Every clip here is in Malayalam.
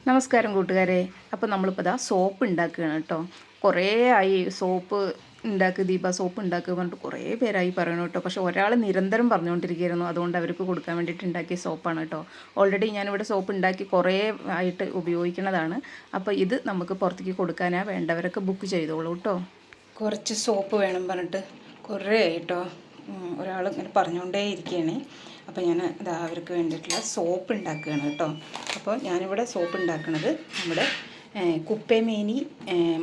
നമസ്കാരം കൂട്ടുകാരെ. അപ്പോൾ നമ്മളിപ്പോൾ ദാ സോപ്പ് ഉണ്ടാക്കുകയാണ് കേട്ടോ. കുറേ ആയി സോപ്പ് ഉണ്ടാക്കുക, ദീപ സോപ്പ് ഉണ്ടാക്കുക പറഞ്ഞിട്ട് കുറേ പേരായി പറയണം കേട്ടോ. പക്ഷേ ഒരാൾ നിരന്തരം പറഞ്ഞുകൊണ്ടിരിക്കുകയായിരുന്നു. അതുകൊണ്ട് അവർക്ക് കൊടുക്കാൻ വേണ്ടിയിട്ട് ഉണ്ടാക്കിയ സോപ്പാണ് കേട്ടോ. ഓൾറെഡി ഞാനിവിടെ സോപ്പ് ഉണ്ടാക്കി കുറേ ആയിട്ട് ഉപയോഗിക്കുന്നതാണ്. അപ്പോൾ ഇത് നമുക്ക് പുറത്തേക്ക് കൊടുക്കാനാ, വേണ്ടവരൊക്കെ ബുക്ക് ചെയ്തോളൂ കേട്ടോ. കുറച്ച് സോപ്പ് വേണം പറഞ്ഞിട്ട് കുറേ ആയിട്ടോ ഒരാൾ ഇങ്ങനെ പറഞ്ഞുകൊണ്ടേ ഇരിക്കുകയാണ്. അപ്പോൾ ഞാൻ ഇതാ അവർക്ക് വേണ്ടിയിട്ടുള്ള സോപ്പ് ഉണ്ടാക്കുകയാണ് കേട്ടോ. അപ്പോൾ ഞാനിവിടെ സോപ്പ് ഉണ്ടാക്കുന്നത് നമ്മുടെ കുപ്പേമേനി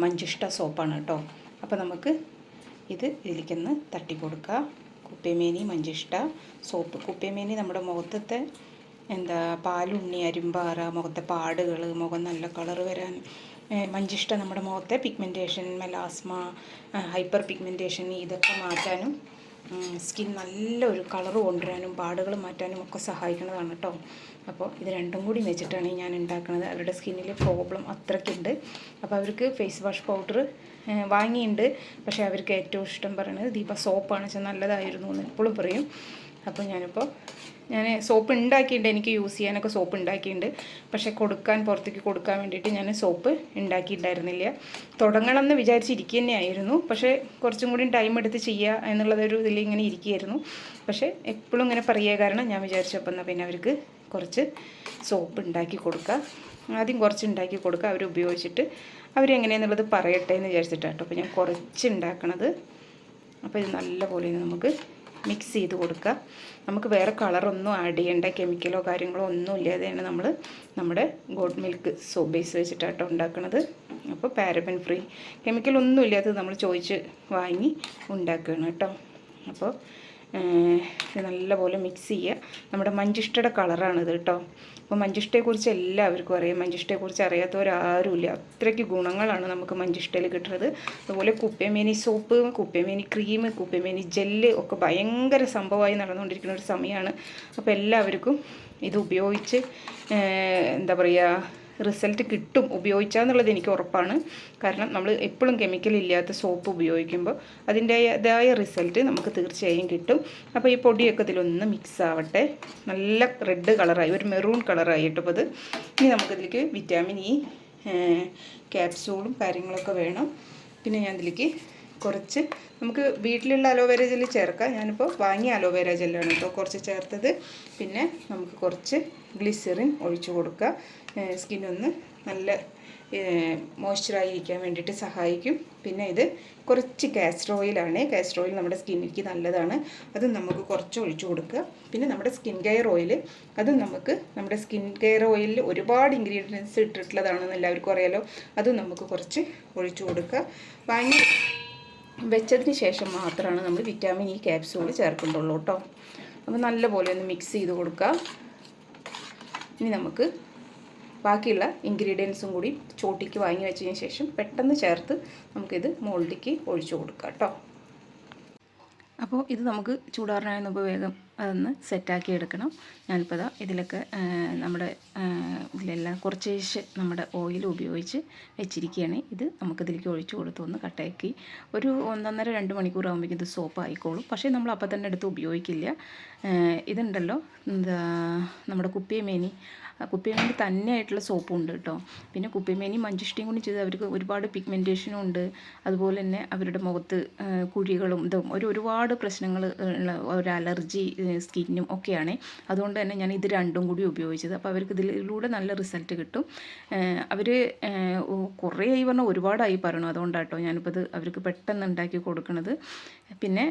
മഞ്ചിഷ്ട സോപ്പാണ് കേട്ടോ. അപ്പോൾ നമുക്ക് ഇതിലേക്കൊന്ന് തട്ടി കൊടുക്കുക. കുപ്പേമേനി മഞ്ചിഷ്ട സോപ്പ്. കുപ്പേമേനി നമ്മുടെ മുഖത്തെ പാലുണ്ണി, അരുമ്പാറ, മുഖത്തെ പാടുകൾ, മുഖം നല്ല കളർ വരാൻ, മഞ്ചിഷ്ട നമ്മുടെ മുഖത്തെ പിഗ്മെൻറ്റേഷൻ, മെലാസ്മ, ഹൈപ്പർ പിഗ്മെൻറ്റേഷൻ ഇതൊക്കെ മാറ്റാനും, സ്കിൻ നല്ലൊരു കളറ് കൊണ്ടുവരാനും, പാടുകൾ മാറ്റാനും ഒക്കെ സഹായിക്കുന്നതാണ് കേട്ടോ. അപ്പോൾ ഇത് രണ്ടും കൂടി വെച്ചിട്ടാണ് ഞാൻ ഉണ്ടാക്കുന്നത്. അവരുടെ സ്കിന്നിൽ പ്രോബ്ലം അത്രയ്ക്കുണ്ട്. അപ്പോൾ അവർക്ക് ഫേസ് വാഷ് പൗഡർ വാങ്ങിയിട്ടുണ്ട്. പക്ഷേ അവർക്ക് ഏറ്റവും ഇഷ്ടം പറയുന്നത് ദീപ സോപ്പാണ്, വെച്ചാൽ നല്ലതായിരുന്നു എന്ന് എപ്പോഴും പറയും. അപ്പോൾ ഞാൻ സോപ്പ് ഉണ്ടാക്കിയിട്ടുണ്ട്, എനിക്ക് യൂസ് ചെയ്യാനൊക്കെ സോപ്പ് ഉണ്ടാക്കിയിട്ടുണ്ട്. പക്ഷേ പുറത്തേക്ക് കൊടുക്കാൻ വേണ്ടിയിട്ട് ഞാൻ സോപ്പ് ഉണ്ടാക്കിയിട്ടുണ്ടായിരുന്നില്ല. തുടങ്ങണം എന്ന് വിചാരിച്ചിരിക്കുക തന്നെയായിരുന്നു. പക്ഷേ കുറച്ചും കൂടി ടൈം എടുത്ത് ചെയ്യുക എന്നുള്ളതൊരു ഇതിൽ ഇങ്ങനെ ഇരിക്കുകയായിരുന്നു. പക്ഷേ എപ്പോഴും ഇങ്ങനെ പറയുക കാരണം ഞാൻ വിചാരിച്ചപ്പോൾ എന്നാൽ പിന്നെ അവർക്ക് കുറച്ച് സോപ്പ് ഉണ്ടാക്കി കൊടുക്കുക. ആദ്യം കുറച്ച് ഉണ്ടാക്കി കൊടുക്കുക, അവർ ഉപയോഗിച്ചിട്ട് അവരെങ്ങനെയാണെന്നുള്ളത് പറയട്ടെ എന്ന് വിചാരിച്ചിട്ടാട്ടോ. അപ്പോൾ ഞാൻ കുറച്ച് ഉണ്ടാക്കണത്. അപ്പോൾ ഇത് നല്ലപോലെ നമുക്ക് മിക്സ് ചെയ്ത് കൊടുക്കുക. നമുക്ക് വേറെ കളറൊന്നും ആഡ് ചെയ്യേണ്ട, കെമിക്കലോ കാര്യങ്ങളോ ഒന്നും ഇല്ലാതെയാണ് നമ്മൾ നമ്മുടെ ഗോഡ് മിൽക്ക് സോപ്പ് ബേസ് വെച്ചിട്ടാട്ടോ ഉണ്ടാക്കുന്നത്. അപ്പോൾ പാരബൻ ഫ്രീ, കെമിക്കലൊന്നും ഇല്ലാത്തത് നമ്മൾ ചോദിച്ച് വാങ്ങി ഉണ്ടാക്കുകയാണ് കേട്ടോ. അപ്പോൾ ഇത് നല്ലപോലെ മിക്സ് ചെയ്യുക. നമ്മുടെ മഞ്ചിഷ്ടയുടെ കളറാണിത് കേട്ടോ. അപ്പോൾ മഞ്ചിഷ്ടയെക്കുറിച്ച് എല്ലാവർക്കും അറിയാം. മഞ്ചിഷ്ടയെക്കുറിച്ച് അറിയാത്തവരാരുമില്ല. അത്രയ്ക്ക് ഗുണങ്ങളാണ് നമുക്ക് മഞ്ചിഷ്ടയിൽ കിട്ടുന്നത്. അതുപോലെ കുപ്പേമേനി സോപ്പ്, കുപ്പേമേനി ക്രീം, കുപ്പേമേനി ജെല്ല് ഒക്കെ ഭയങ്കര സംഭവമായി നടന്നുകൊണ്ടിരിക്കുന്ന ഒരു സമയമാണ്. അപ്പോൾ എല്ലാവർക്കും ഇത് ഉപയോഗിച്ച് റിസൾട്ട് കിട്ടും ഉപയോഗിച്ചാന്നുള്ളത് എനിക്ക് ഉറപ്പാണ്. കാരണം നമ്മൾ എപ്പോഴും കെമിക്കൽ ഇല്ലാത്ത സോപ്പ് ഉപയോഗിക്കുമ്പോൾ അതിൻ്റേതായ റിസൾട്ട് നമുക്ക് തീർച്ചയായും കിട്ടും. അപ്പോൾ ഈ പൊടിയൊക്കെ ഇതിലൊന്ന് മിക്സ് ആവട്ടെ. നല്ല റെഡ് കളറായി, ഒരു മെറൂൺ കളറായി കേട്ടോ. അത് ഇനി നമുക്കിതിലേക്ക് വിറ്റാമിൻ ഇ ക്യാപ്സൂളും കാര്യങ്ങളൊക്കെ വേണം. പിന്നെ ഞാൻ ഇതിലേക്ക് കുറച്ച് നമുക്ക് വീട്ടിലുള്ള അലോവേര ജെല്ല് ചേർക്കാം. ഞാനിപ്പോൾ വാങ്ങിയ അലോവേര ജെല്ലാണ് കേട്ടോ കുറച്ച് ചേർത്തത്. പിന്നെ നമുക്ക് കുറച്ച് ഗ്ലിസറിൻ ഒഴിച്ചു കൊടുക്കുക. സ്കിന്നൊന്ന് നല്ല മോയ്സ്ചറായിരിക്കാൻ വേണ്ടിയിട്ട് സഹായിക്കും. പിന്നെ ഇത് കുറച്ച് കാസ്റ്റർ ഓയിലാണ്. കാസ്റ്റർ ഓയിൽ നമ്മുടെ സ്കിന്നിലേക്ക് നല്ലതാണ്. അതും നമുക്ക് കുറച്ച് ഒഴിച്ചു കൊടുക്കുക. പിന്നെ നമ്മുടെ സ്കിൻ കെയർ ഓയിൽ, അതും നമുക്ക് നമ്മുടെ സ്കിൻ കെയർ ഓയിലിൽ ഒരുപാട് ഇൻഗ്രീഡിയൻസ് ഇട്ടിട്ടുള്ളതാണെന്ന് എല്ലാവർക്കും അറിയാലോ. അതും നമുക്ക് കുറച്ച് ഒഴിച്ചു കൊടുക്കുക. വാങ്ങി വെച്ചതിന് ശേഷം മാത്രമാണ് നമ്മൾ വിറ്റാമിൻ ഇ ക്യാപ്സൂൾ ചേർക്കുന്നുള്ളൂ കേട്ടോ. അപ്പോൾ നല്ലപോലെ ഒന്ന് മിക്സ് ചെയ്ത് കൊടുക്കുക. ഇനി നമുക്ക് ബാക്കിയുള്ള ഇൻഗ്രീഡിയൻസും കൂടി ചോട്ടിക്ക് വാങ്ങി വെച്ചതിന് ശേഷം പെട്ടെന്ന് ചേർത്ത് നമുക്കിത് മോൾഡിക്ക് ഒഴിച്ചു കൊടുക്കാം കേട്ടോ. അപ്പോൾ ഇത് നമുക്ക് ചൂടാറാനായി മുമ്പ് വേഗം അതൊന്ന് സെറ്റാക്കി എടുക്കണം. ഞാനിപ്പോൾ ഇതിലൊക്കെ നമ്മുടെ ഇതിലെല്ലാം കുറച്ച് നമ്മുടെ ഓയിൽ ഉപയോഗിച്ച് വെച്ചിരിക്കുകയാണ്. ഇത് നമുക്കിതിലേക്ക് ഒഴിച്ചു കൊടുത്ത് ഒന്ന് കട്ടാക്കി ഒരു 1.5-2 മണിക്കൂർ ആകുമ്പോഴേക്കും ഇത് സോപ്പ് ആയിക്കോളും. പക്ഷേ നമ്മൾ അപ്പം തന്നെ എടുത്ത് ഉപയോഗിക്കില്ല. ഇതുണ്ടല്ലോ നമ്മുടെ കുപ്പിയമേനി തന്നെയായിട്ടുള്ള സോപ്പും ഉണ്ട് കേട്ടോ. പിന്നെ കുപ്പിയമേനി മഞ്ചിഷ്ടയും കൂടി ചെയ്ത് അവർക്ക് ഒരുപാട് പിഗ്മെൻറ്റേഷനും ഉണ്ട്. അതുപോലെ തന്നെ അവരുടെ മുഖത്ത് കുഴികളും ഇതും ഒരുപാട് പ്രശ്നങ്ങൾ ഉള്ള ഒരു അലർജി സ്കിന്നും ഒക്കെയാണ്. അതുകൊണ്ട് തന്നെ ഞാൻ ഇത് രണ്ടും കൂടി ഉപയോഗിച്ചത്. അപ്പോൾ അവർക്ക് ഇതിലൂടെ നല്ല റിസൾട്ട് കിട്ടും. അവർ കുറേ ആയി പറഞ്ഞാൽ ഒരുപാടായി പറയണം. അതുകൊണ്ടാട്ടോ ഞാനിപ്പോൾ ഇത് അവർക്ക് പെട്ടെന്ന് ഉണ്ടാക്കി കൊടുക്കുന്നത്. പിന്നെ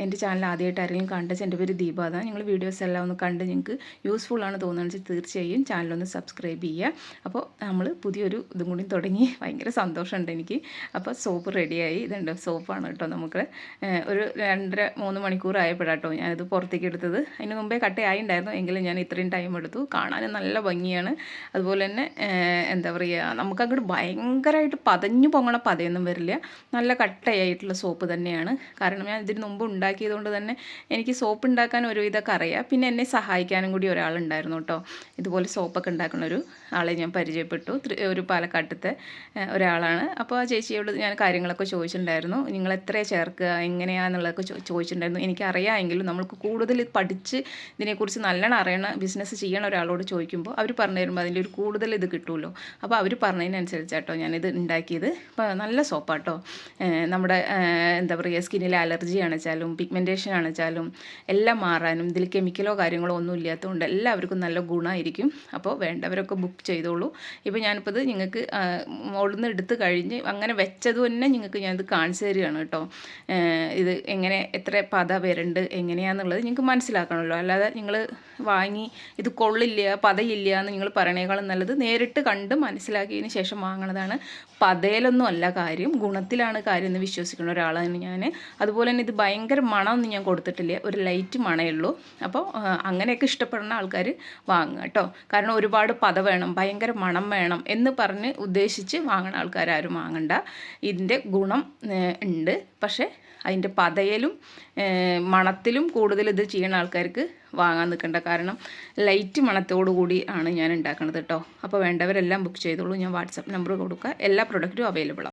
എൻ്റെ ചാനൽ ആദ്യമായിട്ട് ആരെങ്കിലും കണ്ടെച്ച്, എൻ്റെ പേര് ദീപ. നിങ്ങൾ വീഡിയോസ് എല്ലാം ഒന്ന് കണ്ട് നിങ്ങൾക്ക് യൂസ്ഫുൾ ആണ് തോന്നുന്നത് തീർച്ചയായും ചാനലൊന്ന് സബ്സ്ക്രൈബ് ചെയ്യുക. അപ്പോൾ നമ്മൾ പുതിയൊരു ഇതും കൂടി തുടങ്ങി, ഭയങ്കര സന്തോഷമുണ്ട് എനിക്ക്. അപ്പോൾ സോപ്പ് റെഡിയായി. ഇതുണ്ട് സോപ്പാണ് കേട്ടോ. നമുക്ക് ഒരു 2.5-3 മണിക്കൂർ ആയപ്പോഴാട്ടോ ഞാനിത് പുറത്തേക്ക് എടുത്തത്. അതിന് മുമ്പേ കട്ടയായിട്ടുണ്ടായിരുന്നു, എങ്കിലും ഞാൻ ഇത്രയും ടൈം എടുത്തു. കാണാനും നല്ല ഭംഗിയാണ്. അതുപോലെ തന്നെ നമുക്കങ്ങോട്ട് ഭയങ്കരമായിട്ട് പതഞ്ഞു പൊങ്ങണ പതയൊന്നും വരില്ല. നല്ല കട്ടയായിട്ടുള്ള സോപ്പ് തന്നെയാണ്. കാരണം ഞാൻ ഇതിന് മുമ്പ് ഉണ്ടാക്കിയതുകൊണ്ട് തന്നെ എനിക്ക് സോപ്പ് ഉണ്ടാക്കാൻ ഒരുവിധമൊക്കെ അറിയാം. പിന്നെ എന്നെ സഹായിക്കാനും കൂടി ഒരാളുണ്ടായിരുന്നു കേട്ടോ. ഇതുപോലെ ഇതുപോലെ സോപ്പൊക്കെ ഉണ്ടാക്കുന്ന ഒരു ആളെ ഞാൻ പരിചയപ്പെട്ടു. ഒരു പാലക്കാട്ടത്തെ ഒരാളാണ്. അപ്പോൾ ആ ചേച്ചിയോട് ഞാൻ കാര്യങ്ങളൊക്കെ ചോദിച്ചിട്ടുണ്ടായിരുന്നു. നിങ്ങൾ എത്ര ചേർക്കുക എങ്ങനെയാണെന്നുള്ളതൊക്കെ ചോദിച്ചിട്ടുണ്ടായിരുന്നു. എനിക്കറിയാമെങ്കിലും നമ്മൾക്ക് കൂടുതൽ പഠിച്ച് ഇതിനെക്കുറിച്ച് നല്ലോണം അറിയണ ബിസിനസ് ചെയ്യണ ഒരാളോട് ചോദിക്കുമ്പോൾ അവർ പറഞ്ഞു തരുമ്പോൾ അതിൻ്റെ ഒരു കൂടുതൽ ഇത് കിട്ടുമല്ലോ. അപ്പോൾ അവർ പറഞ്ഞതിനനുസരിച്ചാട്ടോ ഞാനിത് ഉണ്ടാക്കിയത്. അപ്പോൾ നല്ല സോപ്പാട്ടോ. നമ്മുടെ എന്താ പറയുക, സ്കിന്നിലെ അലർജി ആണെച്ചാലും പിഗ്മെൻറ്റേഷൻ ആണെച്ചാലും എല്ലാം മാറാനും ഇതിൽ കെമിക്കലോ കാര്യങ്ങളോ ഒന്നും ഇല്ലാത്തതുകൊണ്ട് എല്ലാവർക്കും നല്ല ഗുണമായിരിക്കും. അപ്പോൾ വേണ്ടവരൊക്കെ ബുക്ക് ചെയ്തോളൂ. ഇപ്പോൾ ഞാനിപ്പോൾ ഇത് നിങ്ങൾക്ക് മുകളിൽ നിന്ന് എടുത്ത് കഴിഞ്ഞ് അങ്ങനെ വെച്ചത് തന്നെ നിങ്ങൾക്ക് ഞാനിത് കാണിച്ചു തരികയാണ് കേട്ടോ. ഇത് എങ്ങനെ എത്ര പത വരുന്നുണ്ട് എങ്ങനെയാണെന്നുള്ളത് നിങ്ങൾക്ക് മനസ്സിലാക്കണമല്ലോ. അല്ലാതെ നിങ്ങൾ വാങ്ങി ഇത് കൊള്ളില്ല പതയില്ല എന്ന് നിങ്ങൾ പറയണേക്കാളും നല്ലത് നേരിട്ട് കണ്ട് മനസ്സിലാക്കിയതിന് ശേഷം വാങ്ങണതാണ്. പതയിലൊന്നും അല്ല കാര്യം, ഗുണത്തിലാണ് കാര്യം എന്ന് വിശ്വസിക്കുന്ന ഒരാളാണ് ഞാൻ. അതുപോലെ തന്നെ ഇത് ഭയങ്കര മണമൊന്നും ഞാൻ കൊടുത്തിട്ടില്ല, ഒരു ലൈറ്റ് മണമേ ഉള്ളൂ. അപ്പോൾ അങ്ങനെയൊക്കെ ഇഷ്ടപ്പെടുന്ന ആൾക്കാർ വാങ്ങുക കേട്ടോ. കാരണം ഒരുപാട് പത വേണം ഭയങ്കര മണം വേണം എന്ന് പറഞ്ഞ് ഉദ്ദേശിച്ച് വാങ്ങുന്ന ആൾക്കാരും വാങ്ങണ്ട. ഇതിൻ്റെ ഗുണം ഉണ്ട്, പക്ഷേ അതിൻ്റെ പതയിലും മണത്തിലും കൂടുതൽ ഇത് ചെയ്യുന്ന ആൾക്കാർക്ക് വാങ്ങാൻ നിൽക്കണ്ട. കാരണം ലൈറ്റ് മണത്തോടു കൂടി ആണ് ഞാൻ ഉണ്ടാക്കുന്നത് കേട്ടോ. അപ്പോൾ വേണ്ടവരെല്ലാം ബുക്ക് ചെയ്തോളൂ. ഞാൻ വാട്സപ്പ് നമ്പർ കൊടുക്കുക. എല്ലാ പ്രൊഡക്റ്റും അവൈലബിളാണ്.